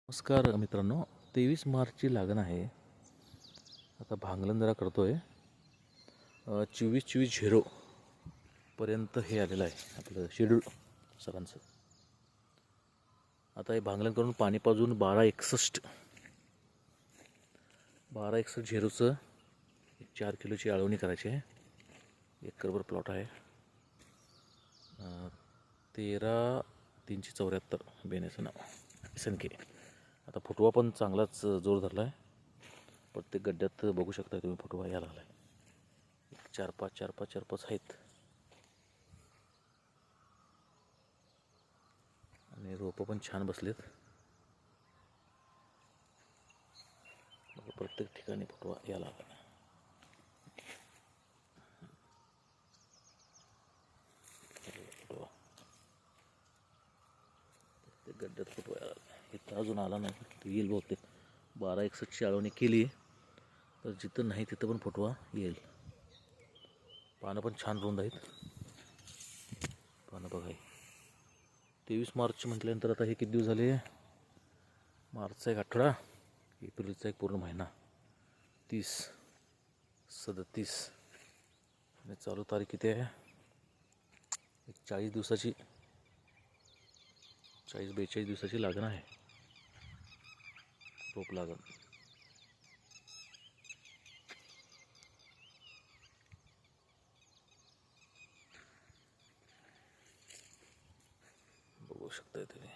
नमस्कार मित्रांनो, 23 मार्चची लागण आहे. आता भांगलन जरा करतो आहे. 24-24-0 पर्यंत हे आलेलं आहे आपलं शेड्यूल सरांचं. आता हे भांगलन करून पाणी पाजून 1261-0चं 4 किलोची आळवणी करायची आहे. 1 एकरभर प्लॉट आहे. 13-374 बेण्याचं नाव SNK. आता फुटवा पण चांगलाच जोर धरला आहे. प्रत्येक गड्ड्यात बघू शकता तुम्ही फुटवा यायला लागला आहे. 4-5 आहेत आणि रोपं पण छान बसलेत. प्रत्येक ठिकाणी फुटवा यायला लागला. फुटवा प्रत्येक गड्ड्यात फुटवा यायला लागला. इथं अजून आला नाही, येईल बहुतेक. 1261ची आळवणी केली तर जिथं नाही तिथं पण फुटवा येईल. पानं पण छान रुंद आहेत. पानं बघा. 23 मार्च म्हटल्यानंतर आता हे किती दिवस झाले? मार्चचा एक आठवडा, एप्रिलचा एक पूर्ण महिना, 30-37 आणि चालू तारीख किती आहे? एक 40-42 दिवसाची लागण आहे. रोप लागण. बघू शकताय तुम्ही.